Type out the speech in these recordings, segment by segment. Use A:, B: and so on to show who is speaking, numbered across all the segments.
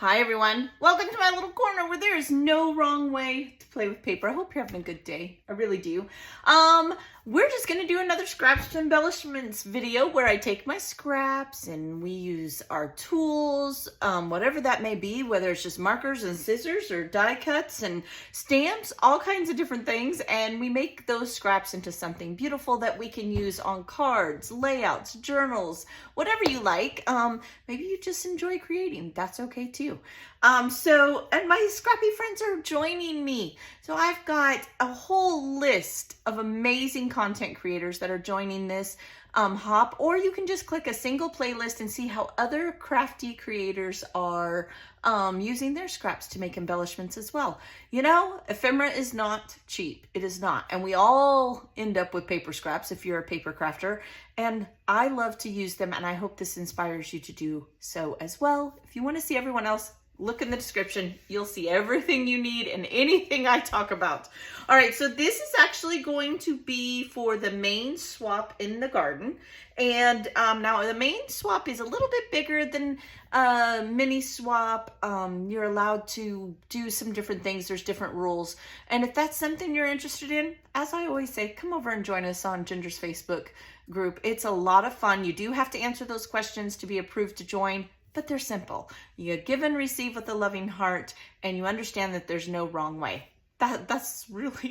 A: Hi everyone, welcome to my little corner where there is no wrong way to play with paper. I hope you're having a good day. I really do. We're just gonna do another scraps to embellishments video where I take my scraps and we use our tools, whatever that may be, whether it's just markers and scissors or die cuts and stamps, all kinds of different things, and we make those scraps into something beautiful that we can use on cards, layouts, journals, whatever you like. Maybe you just enjoy creating. That's okay too. And my scrappy friends are joining me. So I've got a whole list of amazing content creators that are joining this hop, or you can just click a single playlist and see how other crafty creators are using their scraps to make embellishments as well. You know, ephemera is not cheap. It is not. And we all end up with paper scraps if you're a paper crafter. And I love to use them, and I hope this inspires you to do so as well. If you want to see everyone else, look in the description. You'll see everything you need and anything I talk about. All right, so this is actually going to be for the main swap in the garden. And now the main swap is a little bit bigger than mini swap. You're allowed to do some different things. There's different rules. And if that's something you're interested in, as I always say, come over and join us on Ginger's Facebook group. It's a lot of fun. You do have to answer those questions to be approved to join, but they're simple. You give and receive with a loving heart, and you understand that there's no wrong way. That's really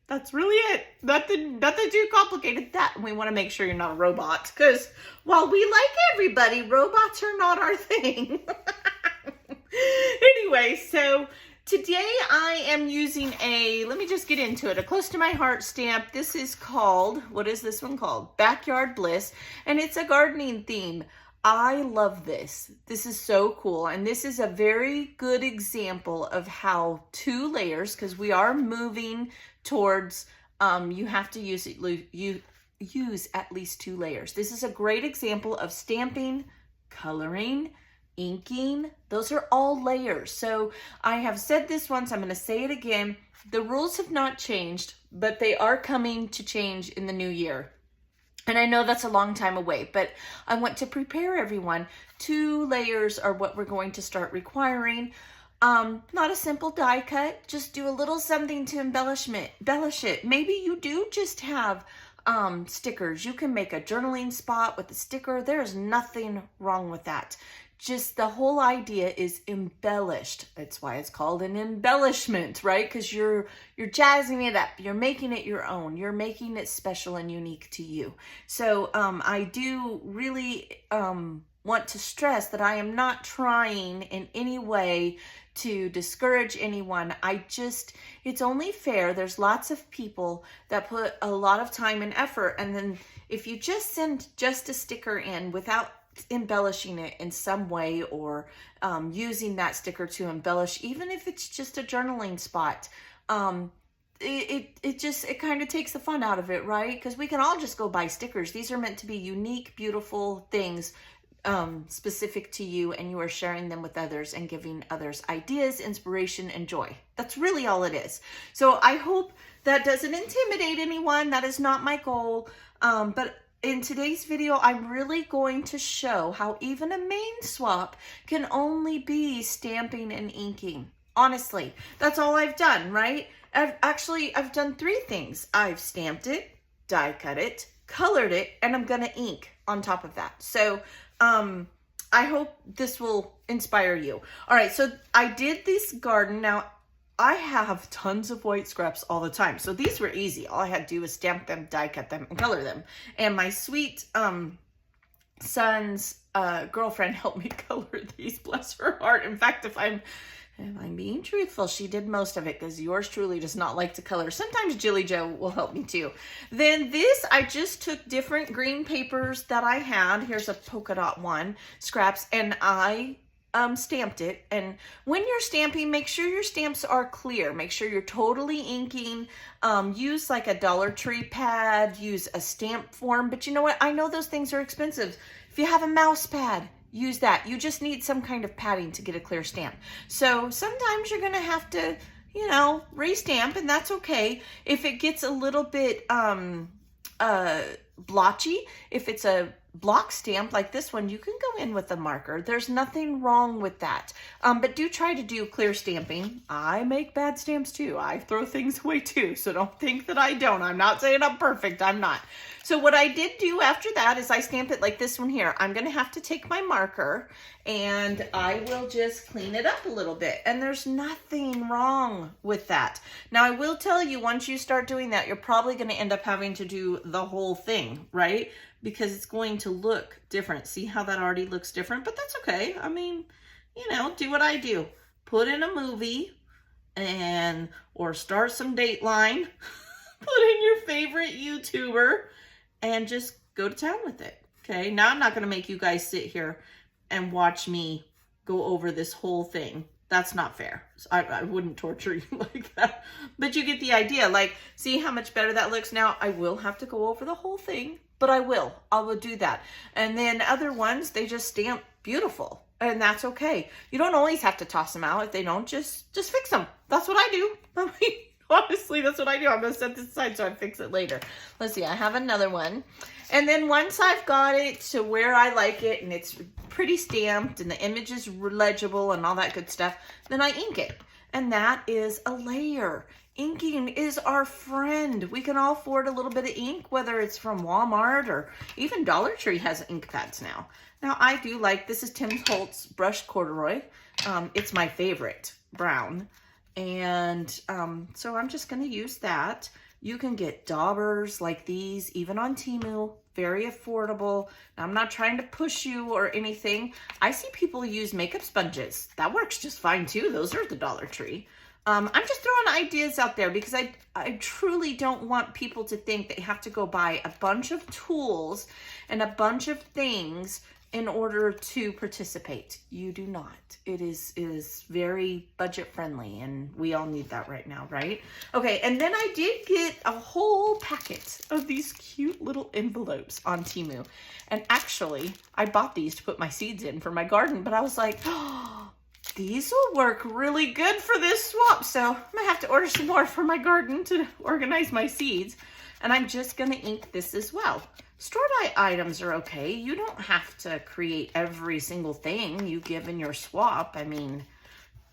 A: it. Nothing too complicated. That we want to make sure you're not a robot, because while we like everybody, robots are not our thing. Anyway, so today I am using let me just get into it, a close to my heart stamp. This is called, what is this one called? Backyard Bliss, and it's a gardening theme. I love this. This is so cool. And this is a very good example of how 2 layers, because we are moving towards, you have to use at least 2 layers. This is a great example of stamping, coloring, inking. Those are all layers. So I have said this once, I'm going to say it again. The rules have not changed, but they are coming to change in the new year. And I know that's a long time away, but I want to prepare everyone. 2 layers are what we're going to start requiring. Not a simple die cut, just do a little something to embellish it. Maybe you do just have stickers. You can make a journaling spot with a sticker. There's nothing wrong with that. Just the whole idea is embellished. That's why it's called an embellishment, right? Because you're jazzing it up. You're making it your own. You're making it special and unique to you. So I do really want to stress that I am not trying in any way to discourage anyone. It's only fair. There's lots of people that put a lot of time and effort, and then if you just send just a sticker in without embellishing it in some way, or using that sticker to embellish, even if it's just a journaling spot, it kind of takes the fun out of it, right? Because we can all just go buy stickers. These are meant to be unique, beautiful things specific to you, and you are sharing them with others and giving others ideas, inspiration, and joy. That's really all it is. So I hope that doesn't intimidate anyone. That is not my goal. But in today's video, I'm really going to show how even a main swap can only be stamping and inking. Honestly, that's all I've done, right? I've done 3 things. I've stamped it, die cut it, colored it, and I'm gonna ink on top of that. So I hope this will inspire you. All right, so I did this garden. Now, I have tons of white scraps all the time, so these were easy. All I had to do was stamp them, die cut them, and color them. And my sweet son's girlfriend helped me color these, bless her heart. In fact, if I'm being truthful, she did most of it, because yours truly does not like to color. Sometimes Jilly Joe will help me too. Then this, I just took different green papers that I had. Here's a polka dot one, scraps, and I stamped it. And when you're stamping, make sure your stamps are clear. Make sure you're totally inking. Use like a Dollar Tree pad, use a stamp form. But you know what? I know those things are expensive. If you have a mouse pad, use that. You just need some kind of padding to get a clear stamp. So sometimes you're gonna have to, you know, re-stamp, and that's okay. If it gets a little bit blotchy, if it's a block stamp like this one, you can go in with a marker. There's nothing wrong with that. But do try to do clear stamping. I make bad stamps too. I throw things away too. So don't think that I don't. I'm not saying I'm perfect. I'm not. So what I did do after that is I stamp it like this one here. I'm going to have to take my marker and I will just clean it up a little bit. And there's nothing wrong with that. Now I will tell you, once you start doing that, you're probably going to end up having to do the whole thing, right? Because it's going to look different. See how that already looks different? But that's okay. I mean, you know, do what I do. Put in a movie or start some Dateline. Put in your favorite YouTuber and just go to town with it. Okay, now I'm not going to make you guys sit here and watch me go over this whole thing. That's not fair. I wouldn't torture you like that. But you get the idea. Like, see how much better that looks now? I will have to go over the whole thing, but I will do that. And then other ones, they just stamp beautiful. And that's okay. You don't always have to toss them out. If they don't, just fix them. That's what I do. I mean, honestly, that's what I do. I'm going to set this aside so I fix it later. Let's see. I have another one. And then once I've got it to where I like it and it's pretty stamped and the image is legible and all that good stuff, then I ink it. And that is a layer. Inking is our friend. We can all afford a little bit of ink, whether it's from Walmart or even Dollar Tree has ink pads now. Now I do like, this is Tim Holtz brushed corduroy. It's my favorite brown. And so I'm just going to use that. You can get daubers like these, even on Temu, very affordable. Now, I'm not trying to push you or anything. I see people use makeup sponges. That works just fine too. Those are at the Dollar Tree. I'm just throwing ideas out there because I truly don't want people to think they have to go buy a bunch of tools and a bunch of things in order to participate. You do not. It is very budget friendly and we all need that right now, right? Okay, and then I did get a whole packet of these cute little envelopes on Temu. And actually, I bought these to put my seeds in for my garden, but I was like, oh, these will work really good for this swap. So I'm gonna have to order some more for my garden to organize my seeds. And I'm just gonna ink this as well. Store-bought items are okay. You don't have to create every single thing you give in your swap. I mean,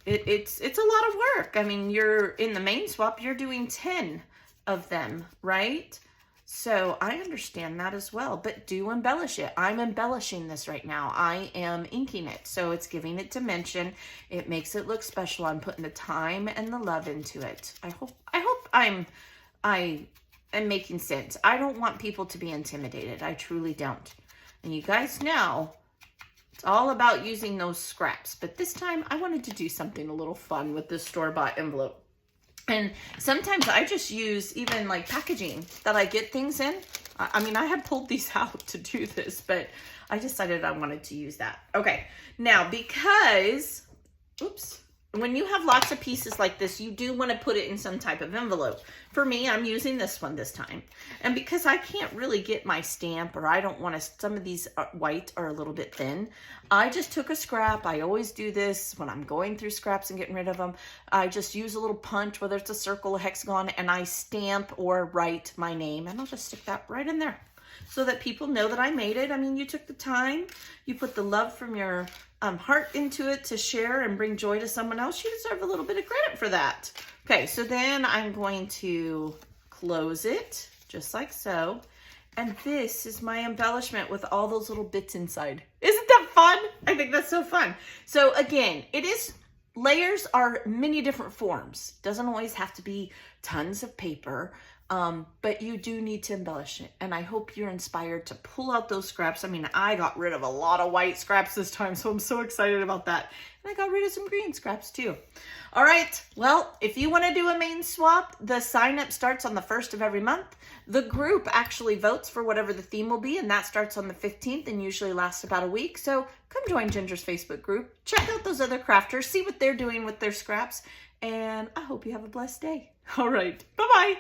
A: it's a lot of work. I mean, you're in the main swap, you're doing 10 of them, right? So I understand that as well, but do embellish it. I'm embellishing this right now. I am inking it, so it's giving it dimension. It makes it look special. I'm putting the time and the love into it. I hope I am making sense. I don't want people to be intimidated. I truly don't. And you guys know it's all about using those scraps. But this time I wanted to do something a little fun with this store-bought envelope. And sometimes I just use even like packaging that I get things in. I mean, I had pulled these out to do this, but I decided I wanted to use that. Okay, now because, oops. When you have lots of pieces like this, you do want to put it in some type of envelope. For me, I'm using this one this time. And because I can't really get my stamp, or I don't want to, some of these white are a little bit thin, I just took a scrap. I always do this when I'm going through scraps and getting rid of them. I just use a little punch, whether it's a circle, a hexagon, and I stamp or write my name. And I'll just stick that right in there so that people know that I made it. I mean, you took the time, you put the love from your heart into it to share and bring joy to someone else. You deserve a little bit of credit for that. Okay, so then I'm going to close it just like so. And this is my embellishment with all those little bits inside. Isn't that fun? I think that's so fun. So again, layers are many different forms. Doesn't always have to be tons of paper. But you do need to embellish it. And I hope you're inspired to pull out those scraps. I mean, I got rid of a lot of white scraps this time, so I'm so excited about that. And I got rid of some green scraps too. All right, well, if you want to do a main swap, the sign up starts on the 1st of every month. The group actually votes for whatever the theme will be, and that starts on the 15th and usually lasts about a week. So come join Ginger's Facebook group. Check out those other crafters, see what they're doing with their scraps, and I hope you have a blessed day. All right, bye-bye.